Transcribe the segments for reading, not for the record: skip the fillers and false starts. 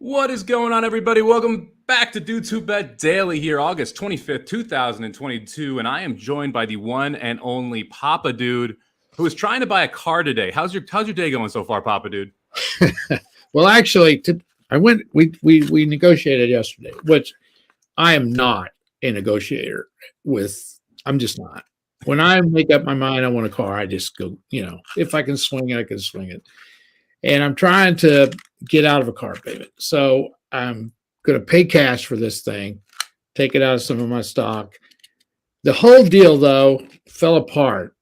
What is going on, everybody? Welcome back to Do To Bet Daily here, August 25th, 2022, and I am joined by the one and only Papa Dude, who is trying to buy a car today. How's your day going so far, Papa Dude? Well, actually, we negotiated yesterday, which I am not a negotiator with. I'm just not. When I make up my mind, I want a car, I just go, if I can swing it, I can swing it. And I'm trying to get out of a car payment. So I'm going to pay cash for this thing, take it out of some of my stock. The whole deal, though, fell apart.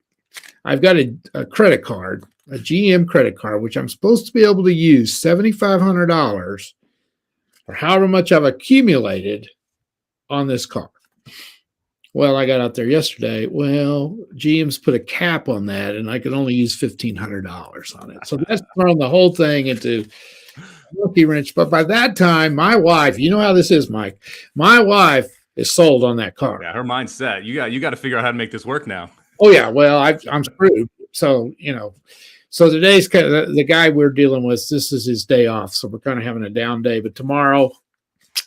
I've got a credit card, a GM credit card, which I'm supposed to be able to use $7,500 or however much I've accumulated on this car. Well, I got out there yesterday. Well, GM's put a cap on that, and I could only use $1,500 on it. So that's thrown the whole thing into a monkey wrench. But by that time, my wife, you know how this is, Mike. My wife is sold on that car. Yeah, her mind's set. You got to figure out how to make this work now. Oh yeah, well, I'm screwed. So so today's the guy we're dealing with. This is his day off, so we're kind of having a down day. But tomorrow,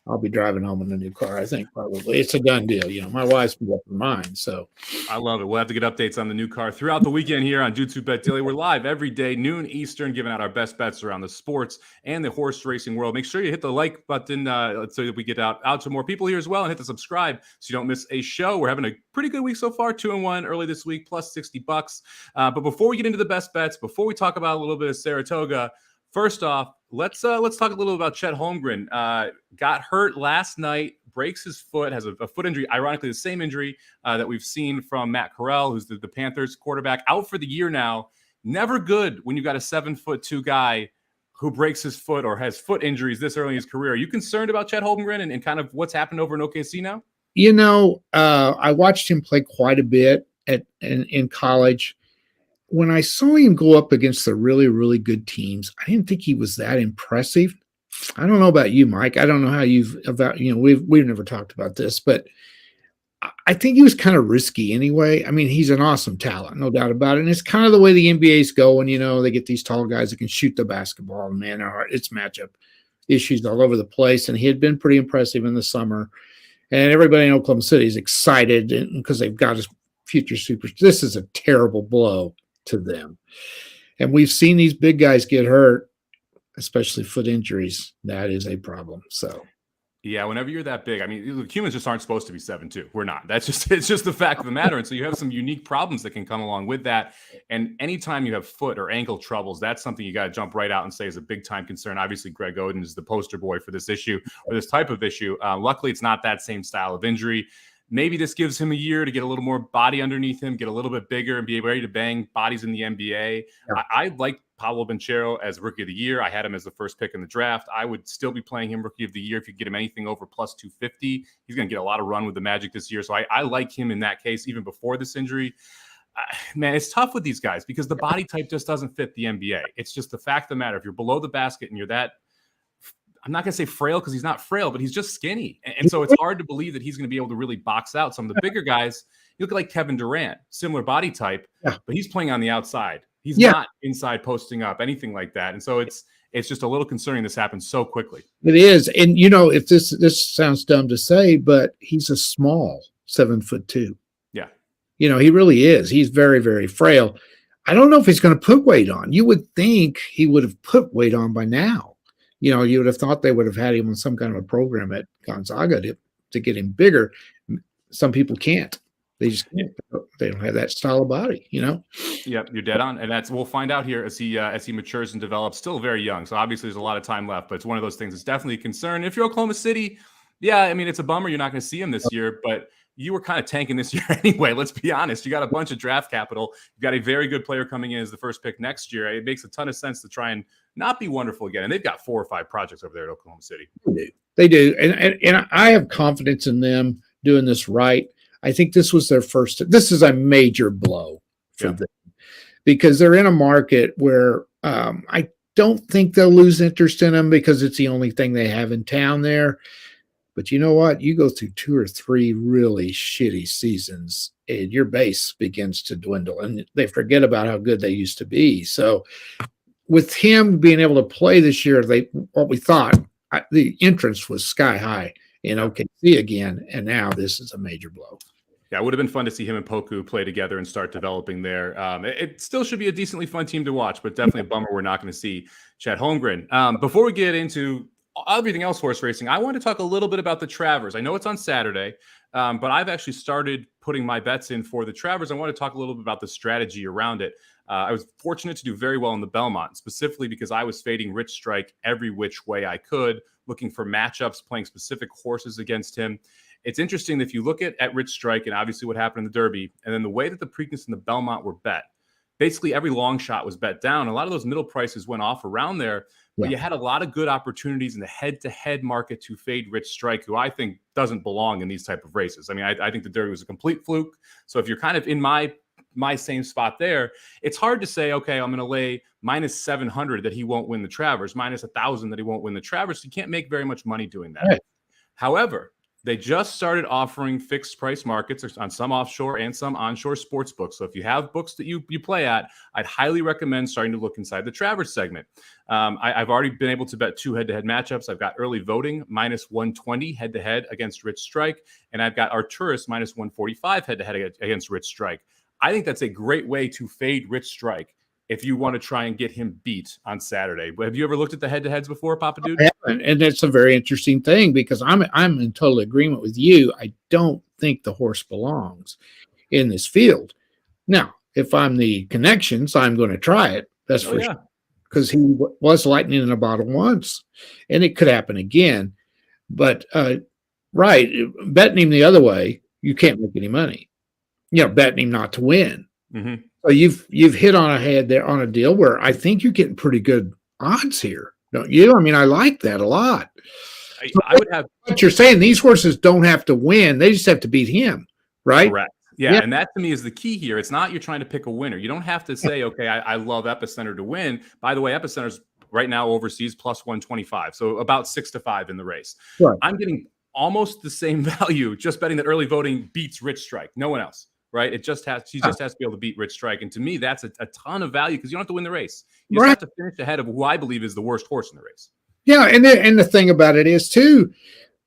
I'll be driving home in a new car. I think probably it's a done deal. My wife's made up her mind. So I love it. We'll have to get updates on the new car throughout the weekend here on Do To Bet Daily. We're live every day, noon Eastern, giving out our best bets around the sports and the horse racing world. Make sure you hit the like button so that we get out to more people here as well, and hit the subscribe so you don't miss a show. We're having a pretty good week so far, 2-1 early this week, plus $60. But before we get into the best bets, before we talk about a little bit of Saratoga, first off, let's talk a little about Chet Holmgren. Got hurt last night, breaks his foot, has a foot injury. Ironically, the same injury that we've seen from Matt Corral, who's the Panthers quarterback, out for the year now. Never good when you've got a 7'2" guy who breaks his foot or has foot injuries this early in his career. Are you concerned about Chet Holmgren and kind of what's happened over in OKC now? I watched him play quite a bit in college. When I saw him go up against the really, really good teams, I didn't think he was that impressive. I don't know about you, Mike. I don't know how we've never talked about this, but I think he was kind of risky anyway. I mean, he's an awesome talent, no doubt about it. And it's kind of the way the NBA's going. They get these tall guys that can shoot the basketball. And man, it's matchup issues all over the place. And he had been pretty impressive in the summer. And everybody in Oklahoma City is excited because they've got his future super. This is a terrible blow to them. And we've seen these big guys get hurt, especially foot injuries. That is a problem. So yeah, whenever you're that big, I mean, humans just aren't supposed to be 7'2". We're not. It's just the fact of the matter. And so you have some unique problems that can come along with that. And anytime you have foot or ankle troubles, that's something you got to jump right out and say is a big time concern. Obviously, Greg Oden is the poster boy for this issue, or this type of issue. Luckily, it's not that same style of injury. Maybe this gives him a year to get a little more body underneath him, get a little bit bigger, and be ready to bang bodies in the NBA. Yeah. I like Paolo Banchero as Rookie of the Year. I had him as the first pick in the draft. I would still be playing him Rookie of the Year if you get him anything over plus 250. He's going to get a lot of run with the Magic this year. So I like him in that case, even before this injury. Man, it's tough with these guys because the body type just doesn't fit the NBA. It's just the fact of the matter. If you're below the basket and you're that, I'm not going to say frail because he's not frail, but he's just skinny. And so it's hard to believe that he's going to be able to really box out some of the bigger guys. You look at like Kevin Durant, similar body type, but he's playing on the outside. He's not inside posting up, anything like that. And so it's just a little concerning this happens so quickly. It is. And, if this sounds dumb to say, but he's a small 7'2". Yeah. He really is. He's very, very frail. I don't know if he's going to put weight on. You would think he would have put weight on by now. You would have thought they would have had him on some kind of a program at Gonzaga to get him bigger. Some people can't. They just can't. They don't have that style of body, Yep, you're dead on. And we'll find out here as he matures and develops. Still very young, so obviously there's a lot of time left. But it's one of those things that's definitely a concern. If you're Oklahoma City, it's a bummer you're not going to see him this year. But you were kind of tanking this year anyway. Let's be honest. You got a bunch of draft capital. You got a very good player coming in as the first pick next year. It makes a ton of sense to try and not be wonderful again. And they've got 4 or 5 projects over there at Oklahoma City. They do. And I have confidence in them doing this right. I think this was their first. This is a major blow for them because they're in a market where I don't think they'll lose interest in them because it's the only thing they have in town there. But you know what? You go through 2 or 3 really shitty seasons and your base begins to dwindle and they forget about how good they used to be. So with him being able to play this year, what we thought the entrance was sky high in OKC again, and now this is a major blow. Yeah, it would have been fun to see him and Poku play together and start developing there. It still should be a decently fun team to watch, but definitely a bummer we're not going to see Chet Holmgren. Before we get into everything else horse racing, I want to talk a little bit about the Travers. I know it's on Saturday, but I've actually started putting my bets in for the Travers. I want to talk a little bit about the strategy around it. I was fortunate to do very well in the Belmont, specifically because I was fading Rich Strike every which way I could, looking for matchups, playing specific horses against him. It's interesting that if you look at Rich Strike and obviously what happened in the Derby, and then the way that the Preakness and the Belmont were bet, basically every long shot was bet down. A lot of those middle prices went off around there, but you had a lot of good opportunities in the head-to-head market to fade Rich Strike, who I think doesn't belong in these type of races. I mean, I think the Derby was a complete fluke. So if you're kind of in my same spot there, it's hard to say, okay, I'm going to lay minus 700 that he won't win the Travers, minus 1,000 that he won't win the Travers. You can't make very much money doing that. Right. However, they just started offering fixed price markets on some offshore and some onshore sports books. So if you have books that you play at, I'd highly recommend starting to look inside the Travers segment. I've already been able to bet 2 head-to-head matchups. I've got early voting minus 120 head-to-head against Rich Strike, and I've got Arturus minus 145 head-to-head against Rich Strike. I think that's a great way to fade Rich Strike if you want to try and get him beat on Saturday. Have you ever looked at the head-to-heads before, Papa Dude? I haven't, and it's a very interesting thing because I'm in total agreement with you. I don't think the horse belongs in this field. Now, if I'm the connections, I'm going to try it. That's for sure. Because he was lightning in a bottle once, and it could happen again. But right, betting him the other way, you can't make any money. You know, betting him not to win. Mm-hmm. So you've hit on a head there on a deal where I think you're getting pretty good odds here, don't you? I mean, I like that a lot. I would have what you're saying. These horses don't have to win; they just have to beat him, right? Correct. Yeah, and that to me is the key here. It's not you're trying to pick a winner. You don't have to say, okay, I love Epicenter to win. By the way, Epicenter's right now overseas plus 125, so about 6-5 in the race. Right. I'm getting almost the same value just betting that early voting beats Rich Strike. No one else. Right. She just has to be able to beat Rich Strike. And to me, that's a ton of value because you don't have to win the race. You just have to finish ahead of who I believe is the worst horse in the race. Yeah. And the thing about it is, too,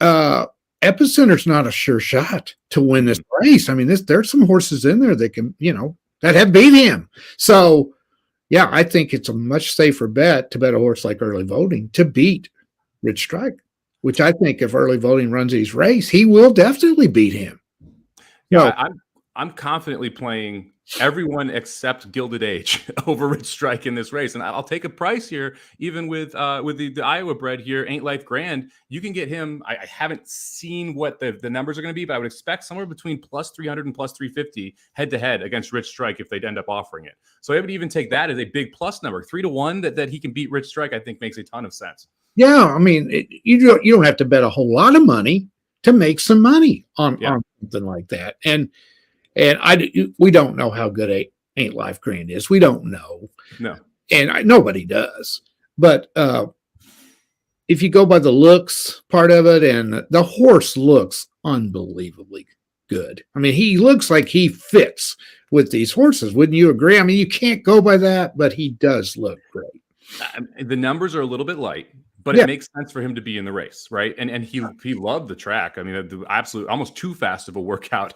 Epicenter's not a sure shot to win this race. I mean, there's some horses in there that can, that have beat him. So, yeah, I think it's a much safer bet to bet a horse like early voting to beat Rich Strike, which I think if early voting runs his race, he will definitely beat him. I'm confidently playing everyone except Gilded Age over Rich Strike in this race. And I'll take a price here, even with the Iowa bred here, Ain't Life Grand. You can get him. I haven't seen what the numbers are going to be, but I would expect somewhere between plus 300 and plus 350 head-to-head against Rich Strike if they'd end up offering it. So I would even take that as a big plus number. 3-1 that he can beat Rich Strike, I think makes a ton of sense. Yeah, I mean, you don't have to bet a whole lot of money to make some money on something like that. And we don't know how good Ain't Life Grand is. We don't know. No. And nobody does. But if you go by the looks part of it, and the horse looks unbelievably good. I mean, he looks like he fits with these horses. Wouldn't you agree? I mean, you can't go by that, but he does look great. The numbers are a little bit light, but it makes sense for him to be in the race, right? And he loved the track. I mean, absolutely almost too fast of a workout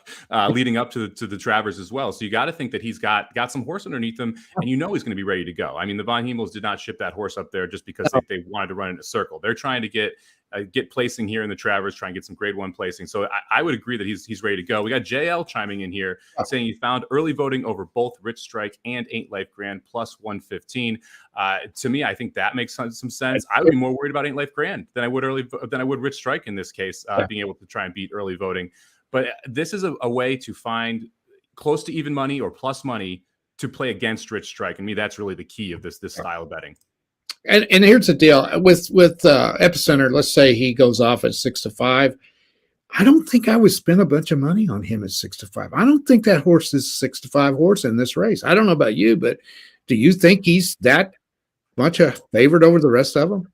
leading up to the Travers as well. So you got to think that he's got some horse underneath him, and he's going to be ready to go. I mean, the Von Hemels did not ship that horse up there just because they wanted to run in a circle. They're trying to get placing here in the Travers, try and get some grade 1 placing. So I would agree that he's ready to go. We got JL chiming in here saying he found early voting over both Rich Strike and Ain't Life Grand plus 115. To me, I think that makes some sense. I would be more worried about Ain't Life Grand than I would Rich Strike in this case, being able to try and beat early voting. But this is a way to find close to even money or plus money to play against Rich Strike. And me, that's really the key of this style of betting. And here's the deal with Epicenter. Let's say he goes off at 6-5. I don't think I would spend a bunch of money on him at 6-5. I don't think that horse is a 6-5 horse in this race. I don't know about you, but do you think he's that much a favorite over the rest of them?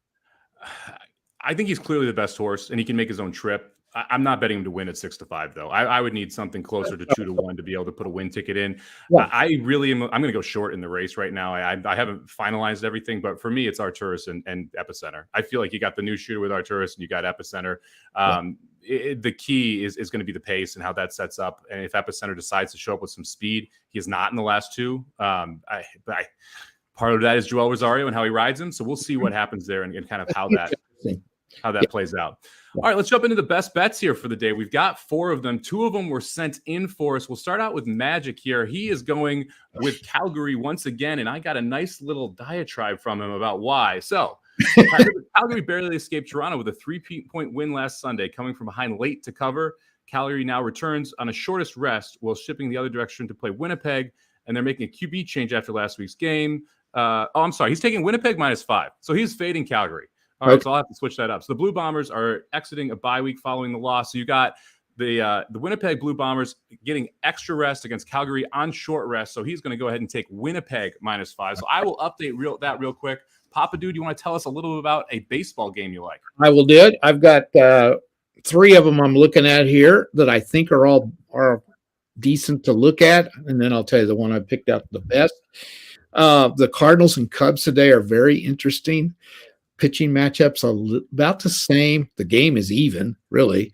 I think he's clearly the best horse, and he can make his own trip. I'm not betting him to win at 6-5 though. I would need something closer to 2-1 to be able to put a win ticket in. Yeah. I really am. I'm going to go short in the race right now. I haven't finalized everything, but for me, it's Arturis and Epicenter. I feel like you got the new shooter with Arturis and you got Epicenter. The key is going to be the pace and how that sets up. And if Epicenter decides to show up with some speed, he is not in the last two. Part of that is Joel Rosario and how he rides him. So we'll see what happens there and kind of how that plays out. All right, let's jump into the best bets here for the day. We've got 4 of them. 2 of them were sent in for us. We'll start out with Magic here. He is going with Calgary once again, and I got a nice little diatribe from him about why. So Calgary barely escaped Toronto with a 3-point win last Sunday, coming from behind late to cover. Calgary now returns on a shortest rest while shipping the other direction to play Winnipeg, and they're making a QB change after last week's game. I'm sorry. He's taking Winnipeg -5. So he's fading Calgary. All right, so I'll have to switch that up. So the Blue Bombers are exiting a bye week following the loss. So you got the Winnipeg Blue Bombers getting extra rest against Calgary on short rest. So he's going to go ahead and take Winnipeg -5. So I will update real quick. Papa Dude, you want to tell us a little bit about a baseball game you like? I will do it. I've got 3 of them I'm looking at here that I think are decent to look at, and then I'll tell you the one I picked out the best. The Cardinals and Cubs today are very interesting. Pitching matchups are about the same. The game is even, really.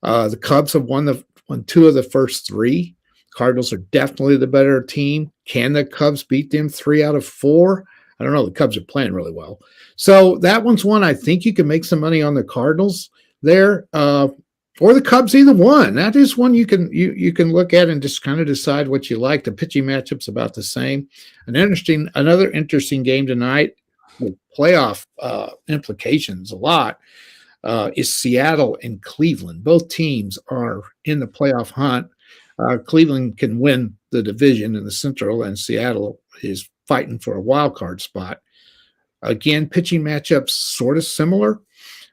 The Cubs have won 2 of the first 3. Cardinals are definitely the better team. Can the Cubs beat them 3 out of 4? I don't know. The Cubs are playing really well. So that one's one I think you can make some money on the Cardinals there, or the Cubs, either one. That is one you can look at and just kind of decide what you like. The pitching matchup's about the same. Another interesting game tonight with playoff implications a lot is Seattle and Cleveland. Both teams are in the playoff hunt. Cleveland can win the division in the Central, and Seattle is fighting for a wild card spot. Again, pitching matchups sort of similar.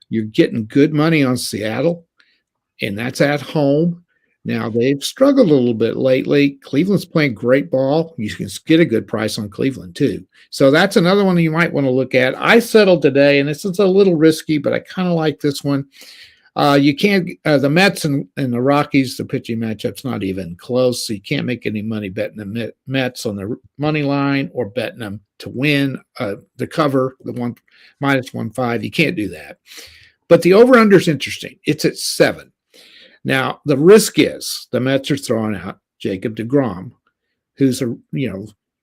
You're getting good money on Seattle, and that's at home. Now, they've struggled a little bit lately. Cleveland's playing great ball. You can get a good price on Cleveland, too. So that's another one you might want to look at. I settled today, and this is a little risky, but I kind of like this one. You can't the Mets and the Rockies, the pitching matchup's not even close, so you can't make any money betting the Mets on the money line or betting them to win the cover, the -1.5. You can't do that. But the over-under is interesting. It's at 7. Now, the risk is the Mets are throwing out Jacob deGrom, who's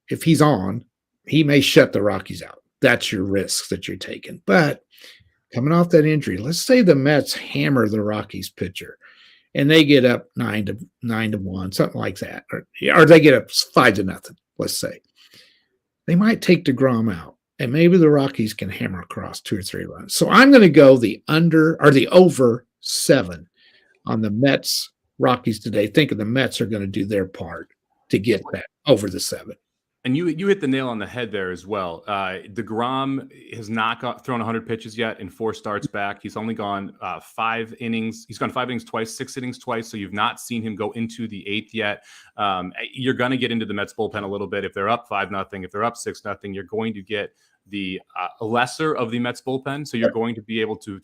if he's on, he may shut the Rockies out. That's your risk that you're taking. But coming off that injury, let's say the Mets hammer the Rockies pitcher and they get up 9-1, something like that, or they get up 5-0. Let's say they might take deGrom out, and maybe the Rockies can hammer across 2 or 3 runs. So I'm going to go the over 7 on the Mets Rockies today. Thinking the Mets are going to do their part to get that over the 7. And you hit the nail on the head there as well. DeGrom has not thrown 100 pitches yet in 4 starts back. He's only gone 5 innings. He's gone 5 innings twice, 6 innings twice. So you've not seen him go into the 8th yet. You're going to get into the Mets bullpen a little bit. If they're up 5-0, if they're up 6-0, you're going to get the lesser of the Mets bullpen. So you're going to be able to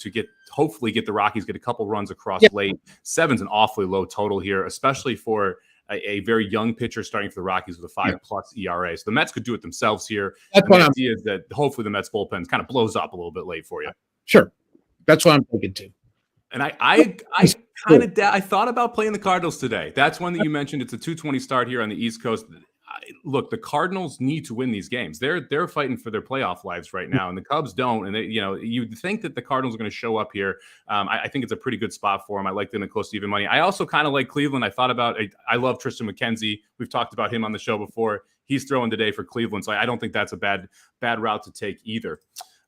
hopefully get the Rockies, get a couple runs across late. 7's an awfully low total here, especially for a very young pitcher starting for the Rockies with a 5+ ERA. So the Mets could do it themselves here. That's the idea is that hopefully the Mets bullpen kind of blows up a little bit late for you. Sure. That's what I'm thinking too. And I thought about playing the Cardinals today. That's one that you mentioned. It's a 2:20 start here on the East Coast. Look, the Cardinals need to win these games. They're fighting for their playoff lives right now, and the Cubs don't. And you'd think that the Cardinals are going to show up here. I think it's a pretty good spot for them. I like them at close to even money. I also kind of like Cleveland. I love Tristan McKenzie. We've talked about him on the show before. He's throwing today for Cleveland, so I don't think that's a bad route to take either.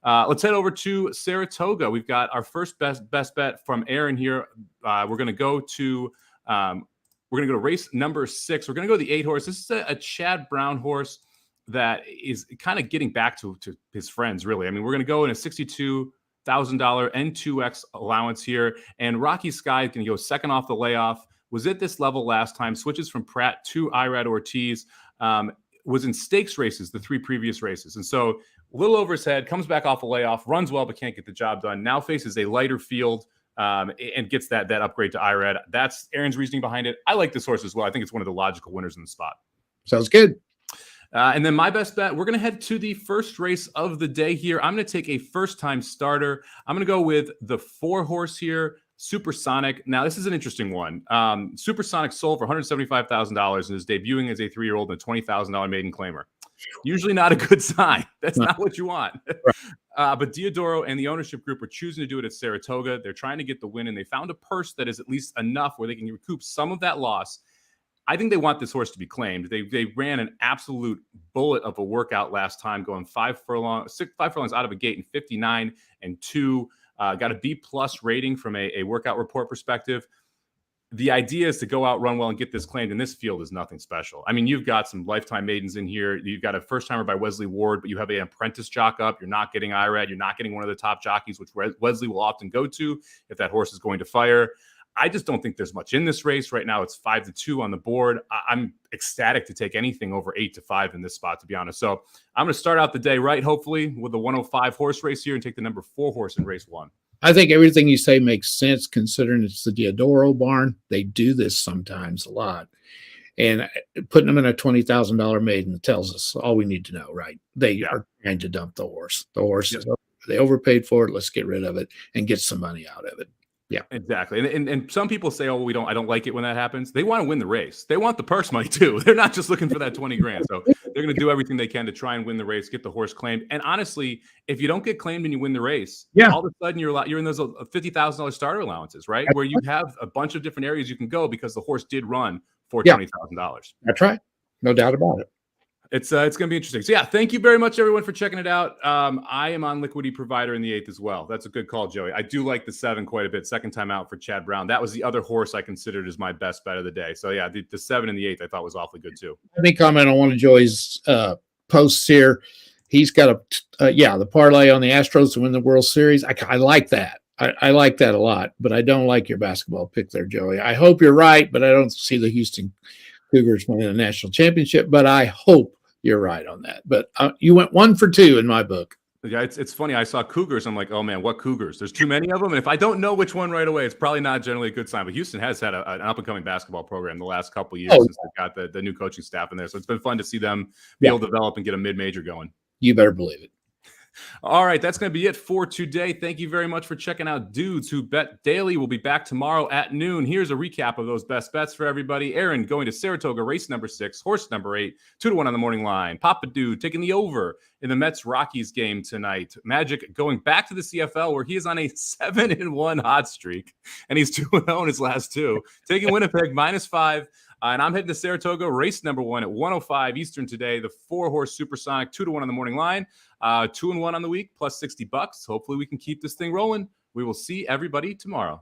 Let's head over to Saratoga. We've got our first best bet from Aaron here. We're going to go to race number 6. We're going to go the 8 horse. This is a Chad Brown horse that is kind of getting back to his friends, really. I mean, we're going to go in a $62,000 N2X allowance here. And Rocky Sky is going to go second off the layoff. Was at this level last time. Switches from Pratt to Irad Ortiz. Was in stakes races the 3 previous races. And so a little over his head, comes back off a layoff, runs well but can't get the job done. Now faces a lighter field and gets that upgrade to IRAD. That's Aaron's reasoning behind it. I like this horse as well. I think it's one of the logical winners in the spot. Sounds good. And then my best bet, we're going to head to the first race of the day here. I'm going to take a first-time starter. I'm going to go with the 4-horse here, Supersonic. Now, this is an interesting one. Supersonic sold for $175,000 and is debuting as a 3-year-old in a $20,000 maiden claimer. Usually not a good sign. That's not what you want. But Diodoro and the ownership group are choosing to do it at Saratoga. They're trying to get the win, and they found a purse that is at least enough where they can recoup some of that loss. I think they want this horse to be claimed. They ran an absolute bullet of a workout last time, going 5 furlongs out of a gate in 59-2. Got a B+ rating from a workout report perspective. The idea is to go out, run well, and get this claimed. And this field is nothing special. I mean, you've got some lifetime maidens in here. You've got a first timer by Wesley Ward, but you have an apprentice jock up. You're not getting IRAD. You're not getting one of the top jockeys, which Wesley will often go to if that horse is going to fire. I just don't think there's much in this race right now. It's 5-2 on the board. I'm ecstatic to take anything over 8-5 in this spot, to be honest. So I'm going to start out the day right, hopefully, with the 105 horse race here and take the number 4 horse in race 1. I think everything you say makes sense considering it's the Diodoro barn. They do this sometimes a lot. And putting them in a $20,000 maiden tells us all we need to know, right? They are trying to dump the horse. The horse is they overpaid for it. Let's get rid of it and get some money out of it. Yeah, exactly. And some people say, oh, I don't like it when that happens. They want to win the race. They want the purse money too. They're not just looking for that 20 grand. So they're going to do everything they can to try and win the race, get the horse claimed. And honestly, if you don't get claimed and you win the race, all of a sudden you're in those $50,000 starter allowances, right? Where you have a bunch of different areas you can go because the horse did run for $20,000. That's right. No doubt about it. It's going to be interesting. So yeah, thank you very much, everyone, for checking it out. I am on Liquidity Provider in the 8th as well. That's a good call, Joey. I do like the 7 quite a bit. Second time out for Chad Brown. That was the other horse I considered as my best bet of the day. So yeah, the 7 in the 8th I thought was awfully good too. Let me comment on one of Joey's posts here. He's got the parlay on the Astros to win the World Series. I like that. I like that a lot, but I don't like your basketball pick there, Joey. I hope you're right, but I don't see the Houston Cougars winning a national championship, but I hope you're right on that. But you went 1 for 2 in my book. Yeah, it's funny. I saw Cougars. I'm like, oh man, what Cougars? There's too many of them. And if I don't know which one right away, it's probably not generally a good sign. But Houston has had an up and coming basketball program the last couple of years since they got the new coaching staff in there. So it's been fun to see them be able to develop and get a mid-major going. You better believe it. All right, that's going to be it for today. Thank you very much for checking out Dudes Who Bet Daily. We'll be back tomorrow at noon. Here's a recap of those best bets for everybody. Aaron going to Saratoga, race number 6, horse number 8, 2-1 on the morning line. Papa Dude taking the over in the Mets-Rockies game tonight. Magic going back to the CFL where he is on a 7-1 hot streak, and he's 2-0 in his last 2. Taking Winnipeg -5. And I'm heading to Saratoga, race number 1 at 1:05 Eastern today. The 4-horse Supersonic, 2-1 on the morning line, 2-1 on the week, plus $60. Hopefully we can keep this thing rolling. We will see everybody tomorrow.